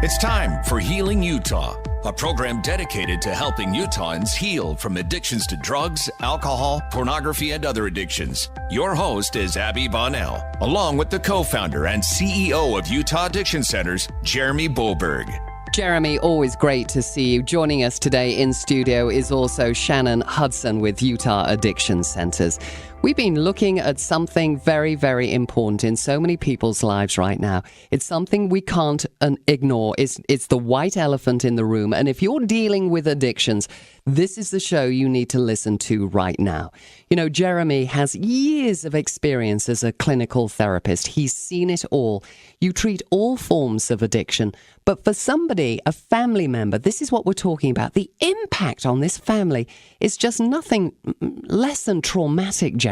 It's time for Healing Utah, a program dedicated to helping Utahns heal from addictions to drugs, alcohol, pornography, and other addictions. Your host is Abby Bonnell, along with the co-founder and CEO of Utah Addiction Centers, Jeremy Boberg. Jeremy, always great to see you. Joining us today in studio is also Shannon Hudson with Utah Addiction Centers. We've been looking at something very, very important in so many people's lives right now. It's something we can't ignore. It's the white elephant in the room. And if you're dealing with addictions, this is the show you need to listen to right now. You know, Jeremy has years of experience as a clinical therapist. He's seen it all. You treat all forms of addiction. But for somebody, a family member, this is what we're talking about. The impact on this family is just nothing less than traumatic, Jeremy.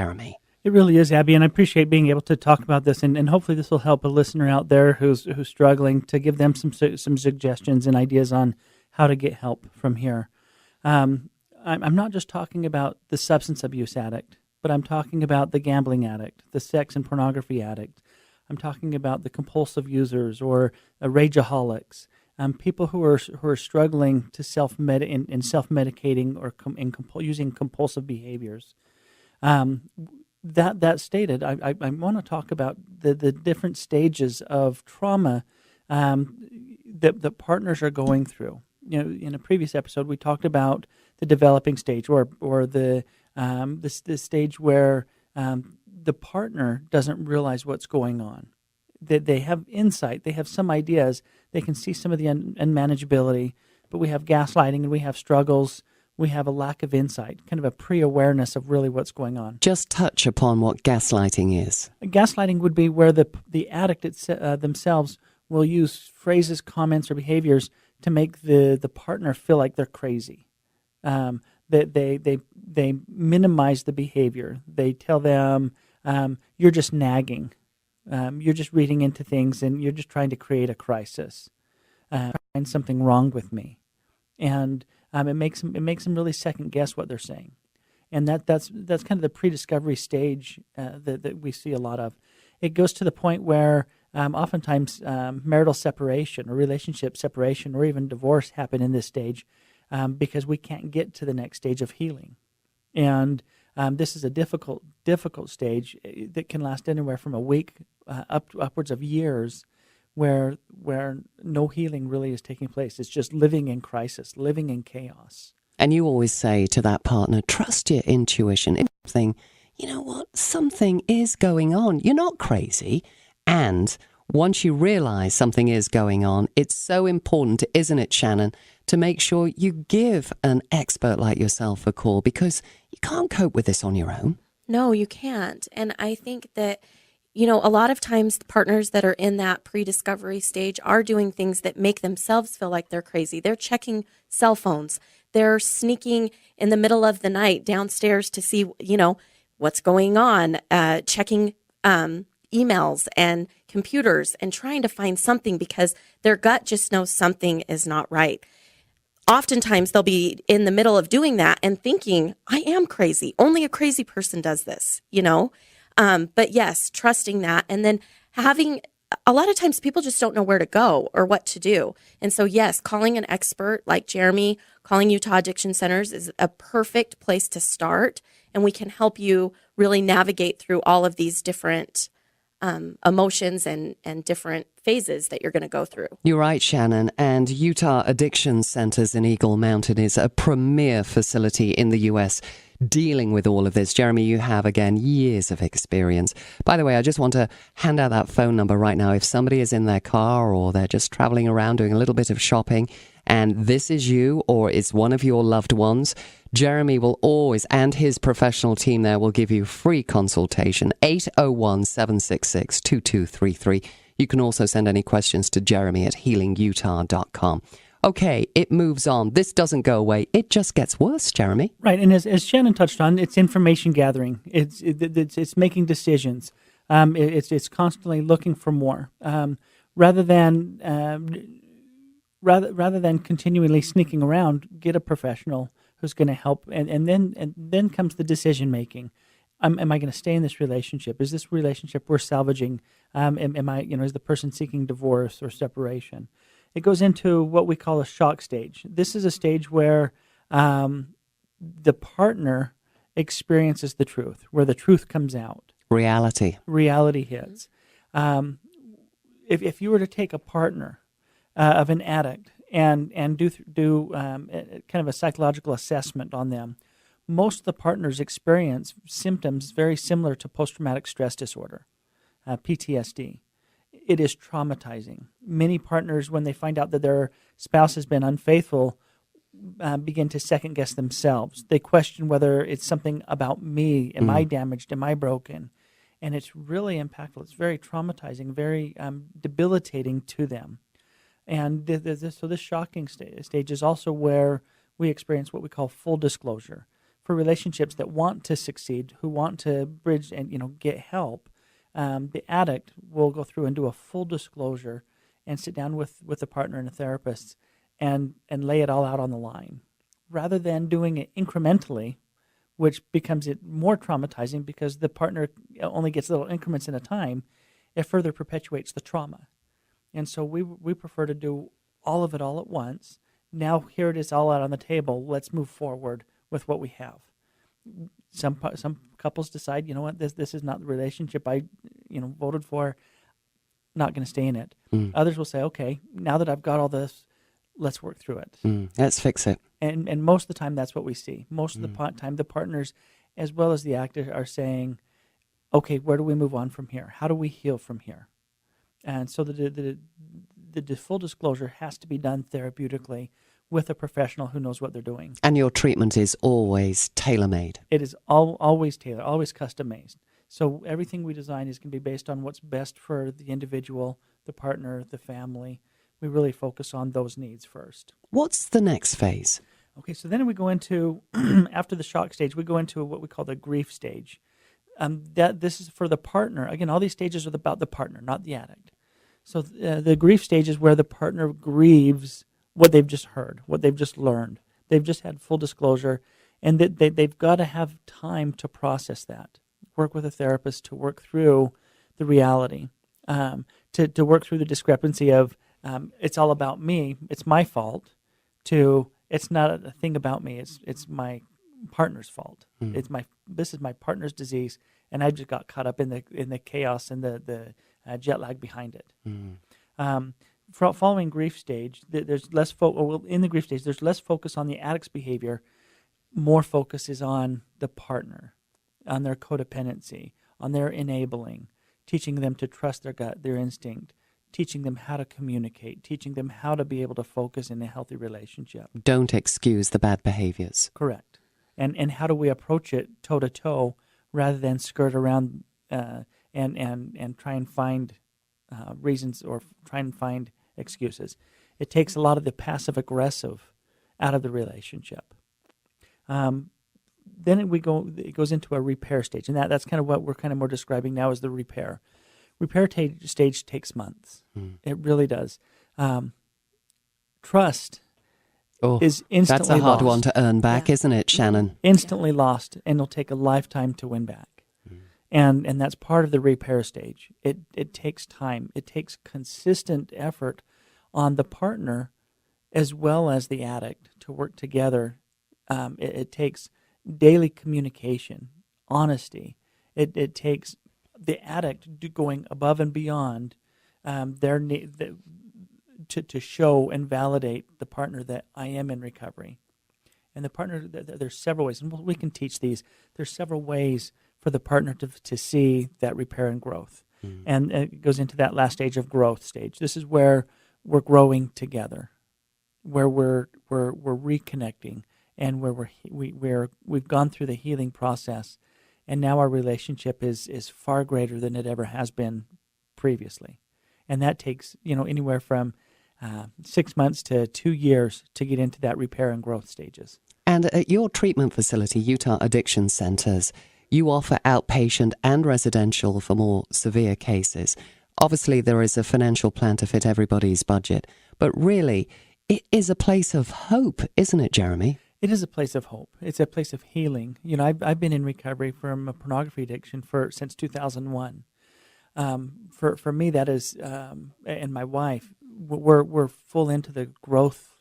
It really is, Abby, and I appreciate being able to talk about this, and hopefully this will help a listener out there who's struggling, to give them some suggestions and ideas on how to get help from here. I'm not just talking about the substance abuse addict, but I'm talking about the gambling addict, the sex and pornography addict. I'm talking about the compulsive users or rageaholics, people who are struggling to self-medicating or using compulsive behaviors. That stated, I want to talk about the different stages of trauma that partners are going through. You know, in a previous episode, we talked about the developing stage, or the stage where the partner doesn't realize what's going on. That they have insight, they have some ideas, they can see some of the unmanageability, but we have gaslighting and we have struggles. We have a lack of insight, kind of a pre-awareness of really what's going on. Just touch upon what gaslighting is. Gaslighting would be where the addict themselves will use phrases, comments, or behaviors to make the partner feel like they're crazy. They minimize the behavior. They tell them, you're just nagging. You're just reading into things, and you're just trying to create a crisis. Find something wrong with me. And it makes them really second guess what they're saying, and that's kind of the pre-discovery stage that we see a lot of. It goes to the point where oftentimes marital separation or relationship separation or even divorce happen in this stage because we can't get to the next stage of healing, and this is a difficult stage that can last anywhere from a week upwards of years. Where no healing really is taking place. It's just living in crisis, living in chaos. And you always say to that partner, trust your intuition. Something, you know what, something is going on. You're not crazy. And once you realize something is going on, it's so important, isn't it, Shannon, to make sure you give an expert like yourself a call, because you can't cope with this on your own. No, you can't. And I think that, you know, a lot of times partners that are in that pre-discovery stage are doing things that make themselves feel like they're crazy. They're checking cell phones. They're sneaking in the middle of the night downstairs to see, you know, what's going on, checking emails and computers and trying to find something because their gut just knows something is not right. Oftentimes they'll be in the middle of doing that and thinking, I am crazy. Only a crazy person does this, you know? But yes, trusting that, and then a lot of times people just don't know where to go or what to do. And so yes, calling an expert like Jeremy, calling Utah Addiction Centers is a perfect place to start. And we can help you really navigate through all of these different emotions and different phases that you're going to go through. You're right, Shannon. And Utah Addiction Centers in Eagle Mountain is a premier facility in the U.S. dealing with all of this. Jeremy, you have, again, years of experience. By the way, I just want to hand out that phone number right now. If somebody is in their car or they're just traveling around doing a little bit of shopping, and this is you or it's one of your loved ones, Jeremy will always, and his professional team there, will give you free consultation. 801-766-2233. You can also send any questions to Jeremy at healingutah.com. Okay, it moves on. This doesn't go away. It just gets worse, Jeremy. Right, and as Shannon touched on, it's information gathering. It's making decisions. It's constantly looking for more, rather than continually sneaking around. Get a professional who's going to help, and then comes the decision making. Am I going to stay in this relationship? Is this relationship worth salvaging? Am I, is the person seeking divorce or separation? it goes into what we call a shock stage. This is a stage where the partner experiences the truth, where the truth comes out. Reality hits. If you were to take a partner of an addict and do kind of a psychological assessment on them, most of the partners experience symptoms very similar to post-traumatic stress disorder, PTSD. It is traumatizing. Many partners, when they find out that their spouse has been unfaithful, begin to second guess themselves. They question whether it's something about me. Am I damaged? Am I broken? And it's really impactful. It's very traumatizing, very debilitating to them. And so this shocking stage is also where we experience what we call full disclosure. For relationships that want to succeed, who want to bridge and get help, the addict will go through and do a full disclosure and sit down with a partner and a therapist and lay it all out on the line, rather than doing it incrementally, which becomes it more traumatizing because the partner only gets little increments in a time. It further perpetuates the trauma. And so we prefer to do all of it all at once. Now here it is all out on the table. Let's move forward with what we have. Some couples decide, you know what, this is not the relationship I voted for, not going to stay in it. Others will say, okay, now that I've got all this, let's work through it. Let's fix it. And most of the time that's what we see. Most of the time the partners as well as the actor are saying, okay, where do we move on from here? How do we heal from here? And so the full disclosure has to be done therapeutically with a professional who knows what they're doing. And your treatment is always tailor-made. It is always tailored, always custom-made. So everything we design is going to be based on what's best for the individual, the partner, the family. We really focus on those needs first. What's the next phase? Okay, so then we go into, after the shock stage, we go into what we call the grief stage. This is for the partner. Again, all these stages are about the partner, not the addict. So the grief stage is where the partner grieves what they've just heard, what they've just learned. They've just had full disclosure, and they've got to have time to process that. Work with a therapist to work through the reality, to work through the discrepancy of it's all about me, it's my fault, to it's not a thing about me, it's my partner's fault. This is my partner's disease, and I just got caught up in the chaos and the jet lag behind it. Following grief stage, there's less in the grief stage, there's less focus on the addict's behavior, more focus is on the partner, on their codependency, on their enabling, teaching them to trust their gut, their instinct, teaching them how to communicate, teaching them how to be able to focus in a healthy relationship. Don't excuse the bad behaviors. Correct. And how do we approach it toe-to-toe rather than skirt around and try and find reasons or try and find excuses. It takes a lot of the passive-aggressive out of the relationship. Then it goes into a repair stage, and that's kind of what we're kind of more describing now as the repair. Repair stage takes months. It really does. Trust is instantly that's a hard lost. one to earn back, isn't it, Shannon? Instantly lost, and it'll take a lifetime to win back. And that's part of the repair stage. It takes time. It takes consistent effort on the partner as well as the addict to work together. It takes daily communication, honesty. It takes the addict going above and beyond their need to show and validate the partner that I am in recovery. And the partner, there's several ways, and we can teach these. There's several ways for the partner to see that repair and growth. And it goes into that last stage of growth stage. This is where we're growing together, where we're reconnecting, and where we've gone through the healing process, and now our relationship is far greater than it ever has been previously. And that takes anywhere from 6 months to 2 years to get into that repair and growth stages. And at your treatment facility, Utah Addiction Centers, you offer outpatient and residential for more severe cases. Obviously, there is a financial plan to fit everybody's budget, but really, it is a place of hope, isn't it, Jeremy? It is a place of hope. It's a place of healing. I've been in recovery from a pornography addiction since 2001. For me, that is, and my wife, we're full into the growth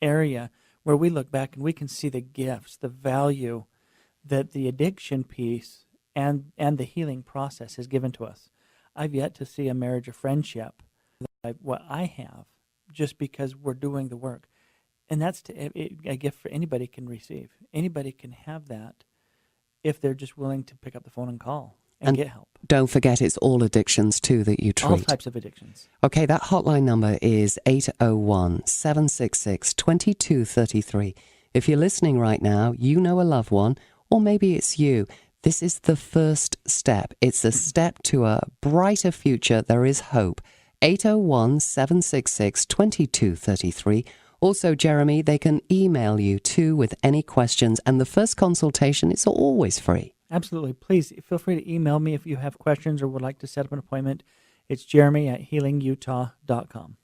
area where we look back and we can see the gifts, the value that the addiction piece and the healing process has given to us. I've yet to see a marriage of friendship what I have, just because we're doing the work. And that's a gift for anybody can receive. Anybody can have that if they're just willing to pick up the phone and call and get help. Don't forget, it's all addictions too that you treat. All types of addictions. Okay, that hotline number is 801-766-2233. If you're listening right now, you know a loved one, or maybe it's you. This is the first step. It's a step to a brighter future. There is hope. 801-766-2233. Also, Jeremy, they can email you too with any questions, and the first consultation is always free. Absolutely. Please feel free to email me if you have questions or would like to set up an appointment. It's jeremy@healingutah.com.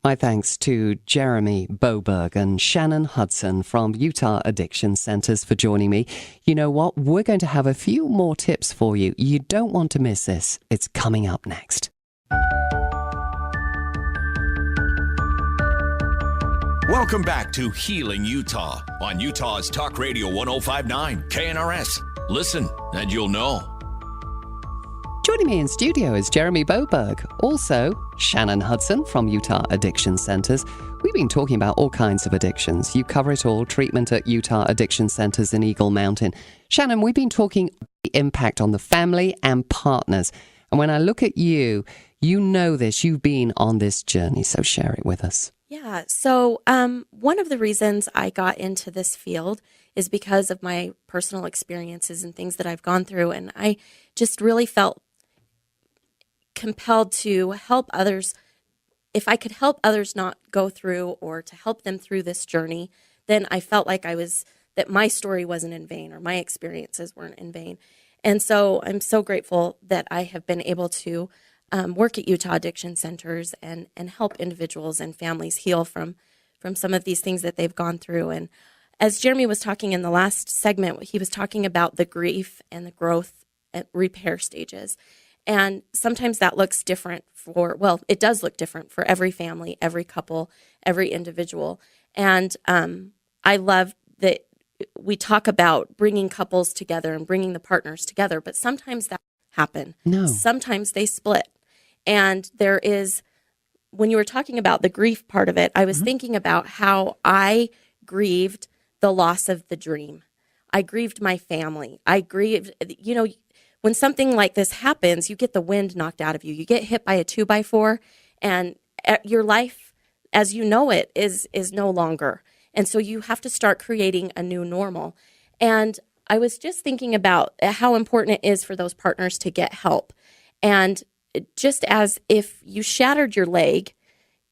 My thanks to Jeremy Boberg and Shannon Hudson from Utah Addiction Centers for joining me. You know what? We're going to have a few more tips for you. You don't want to miss this. It's coming up next. Welcome back to Healing Utah on Utah's Talk Radio 105.9 KNRS. Listen and you'll know. Joining me in studio is Jeremy Boberg, also Shannon Hudson from Utah Addiction Centers. We've been talking about all kinds of addictions. You cover it all, treatment at Utah Addiction Centers in Eagle Mountain. Shannon, we've been talking about the impact on the family and partners. And when I look at you, you know this, you've been on this journey, so share it with us. Yeah. So one of the reasons I got into this field is because of my personal experiences and things that I've gone through. And I just really felt compelled to help others. If I could help others not go through or to help them through this journey, then I felt like that my story wasn't in vain or my experiences weren't in vain. And so I'm so grateful that I have been able to work at Utah Addiction Centers and help individuals and families heal from some of these things that they've gone through. And as Jeremy was talking in the last segment, he was talking about the grief and the growth and repair stages. And sometimes that looks different it does look different for every family, every couple, every individual. And I love that we talk about bringing couples together and bringing the partners together, but sometimes that happen. No. Sometimes they split. And there is, when you were talking about the grief part of it, I was thinking about how I grieved the loss of the dream. I grieved my family. I grieved, when something like this happens, you get the wind knocked out of you. You get hit by a 2x4 and your life as you know it is no longer. And so you have to start creating a new normal. And I was just thinking about how important it is for those partners to get help. And just as if you shattered your leg,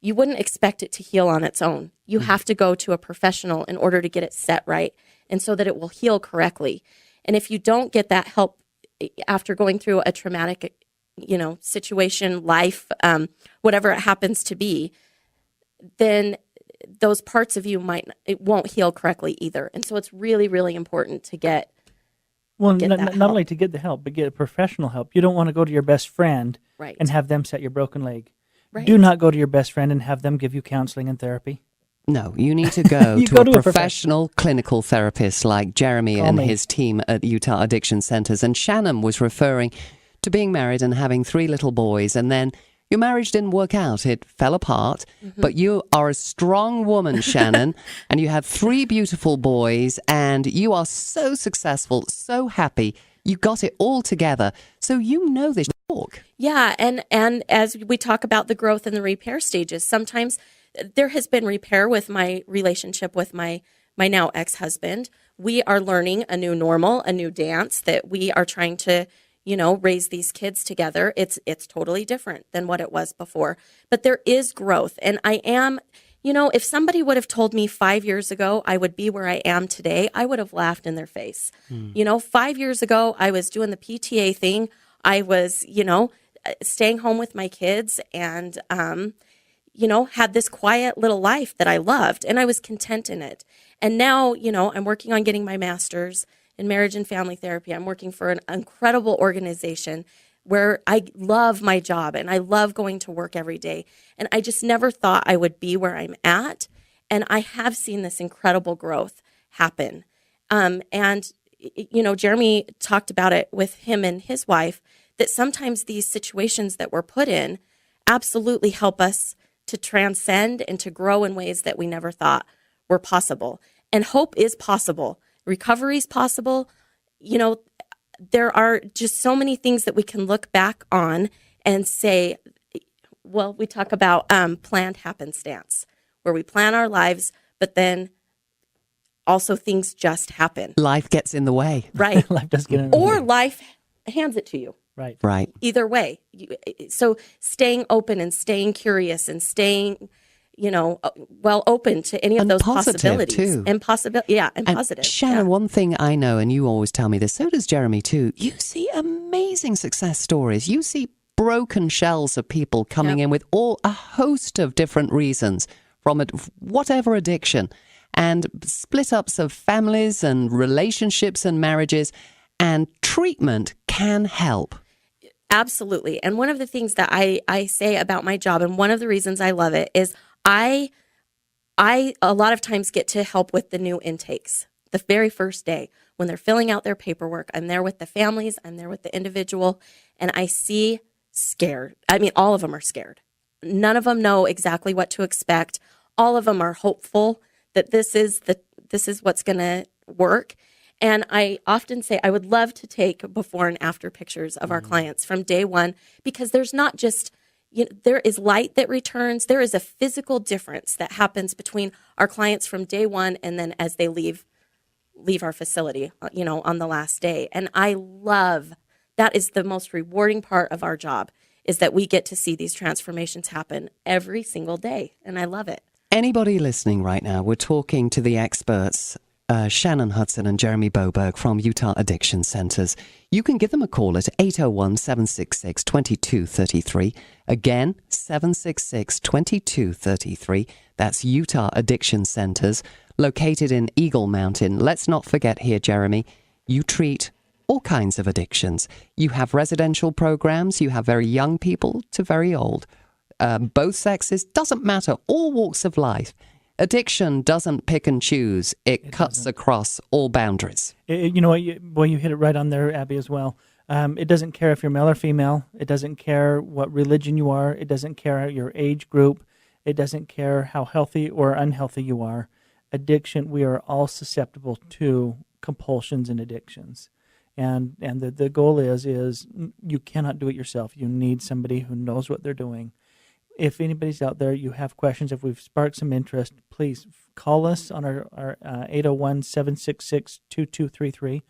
you wouldn't expect it to heal on its own. You have to go to a professional in order to get it set right and so that it will heal correctly. And if you don't get that help after going through a traumatic, situation, life, whatever it happens to be, then those parts of you it won't heal correctly either. And so it's really, really important to get not only to get the help, but get professional help. You don't want to go to your best friend and have them set your broken leg. Right. Do not go to your best friend and have them give you counseling and therapy. No, you need to go to a professional clinical therapist like Jeremy his team at Utah Addiction Centers. And Shannon was referring to being married and having 3 little boys, and then your marriage didn't work out. It fell apart. Mm-hmm. But you are a strong woman, Shannon, and you have 3 beautiful boys, and you are so successful, so happy. You got it all together. So you know this talk. Yeah, and as we talk about the growth and the repair stages, sometimes there has been repair with my relationship with my now ex-husband. We are learning a new normal, a new dance that we are trying to raise these kids together. It's totally different than what it was before. But there is growth. And I am, if somebody would have told me 5 years ago I would be where I am today, I would have laughed in their face. 5 years ago, I was doing the PTA thing. I was, staying home with my kids and, had this quiet little life that I loved and I was content in it. And now, I'm working on getting my master's in marriage and family therapy. I'm working for an incredible organization where I love my job and I love going to work every day. And I just never thought I would be where I'm at. And I have seen this incredible growth happen. And, Jeremy talked about it with him and his wife, that sometimes these situations that we're put in absolutely help us to transcend and to grow in ways that we never thought were possible. And hope is possible. Recovery is possible. There are just so many things that we can look back on and say, well, we talk about planned happenstance, where we plan our lives, but then also things just happen. Life gets in the way. Right. Life does get in the way. Or life hands it to you. Right. Either way. So staying open and staying curious and staying, open to any of And those positive, possibilities. too. And positive. Shannon, Yeah. one thing I know, and you always tell me this, so does Jeremy too, you see amazing success stories. You see broken shells of people coming in with a host of different reasons from whatever addiction, and split ups of families and relationships and marriages, and treatment can help. Absolutely. And one of the things that I say about my job, and one of the reasons I love it, is I a lot of times get to help with the new intakes. The very first day when they're filling out their paperwork, I'm there with the families, I'm there with the individual, and I see scared. I mean, all of them are scared. None of them know exactly what to expect. All of them are hopeful that this is what's going to work. And I often say I would love to take before and after pictures of our clients from day one, because there's not just, there is light that returns. There is a physical difference that happens between our clients from day one and then as they leave our facility, on the last day. And I love, that is the most rewarding part of our job, is that we get to see these transformations happen every single day. And I love it. Anybody listening right now, we're talking to the experts, Shannon Hudson and Jeremy Boberg from Utah Addiction Centers. You can give them a call at 801-766-2233. Again, 766-2233. That's Utah Addiction Centers, located in Eagle Mountain. Let's not forget here, Jeremy, you treat all kinds of addictions. You have residential programs. You have very young people to very old. Both sexes, doesn't matter, all walks of life. Addiction doesn't pick and choose. It cuts across all boundaries. You know what? You hit it right on there, Abby, as well. It doesn't care if you're male or female. It doesn't care what religion you are. It doesn't care your age group. It doesn't care how healthy or unhealthy you are. Addiction, we are all susceptible to compulsions and addictions. And the goal is you cannot do it yourself. You need somebody who knows what they're doing. If anybody's out there, you have questions, if we've sparked some interest, please call us on our 801-766-2233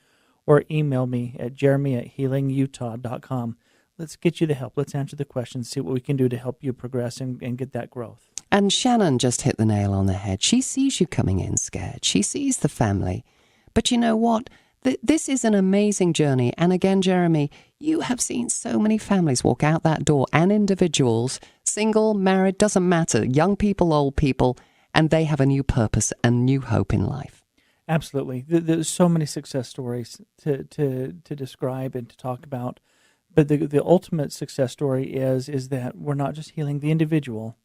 or email me at jeremy@healingutah.com. Let's get you the help. Let's answer the questions, see what we can do to help you progress and get that growth. And Shannon just hit the nail on the head. She sees you coming in scared. She sees the family. But you know what? This is an amazing journey. And again, Jeremy, you have seen so many families walk out that door, and individuals, single, married, doesn't matter, young people, old people, and they have a new purpose and new hope in life. Absolutely. There's so many success stories to describe and to talk about. But the ultimate success story is that we're not just healing the individual,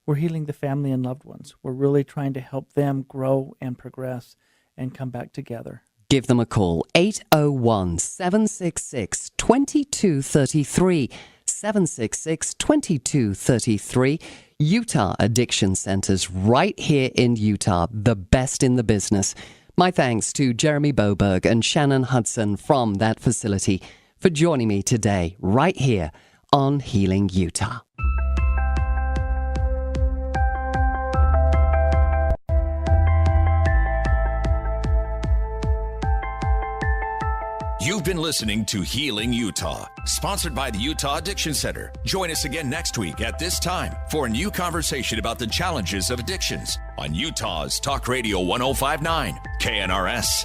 we're healing the family and loved ones. We're really trying to help them grow and progress and come back together. Give them a call, 801-766-2233, 766-2233. Utah Addiction Centers right here in Utah, the best in the business. My thanks to Jeremy Boberg and Shannon Hudson from that facility for joining me today right here on Healing Utah. You've been listening to Healing Utah, sponsored by the Utah Addiction Center. Join us again next week at this time for a new conversation about the challenges of addictions on Utah's Talk Radio 105.9 KNRS.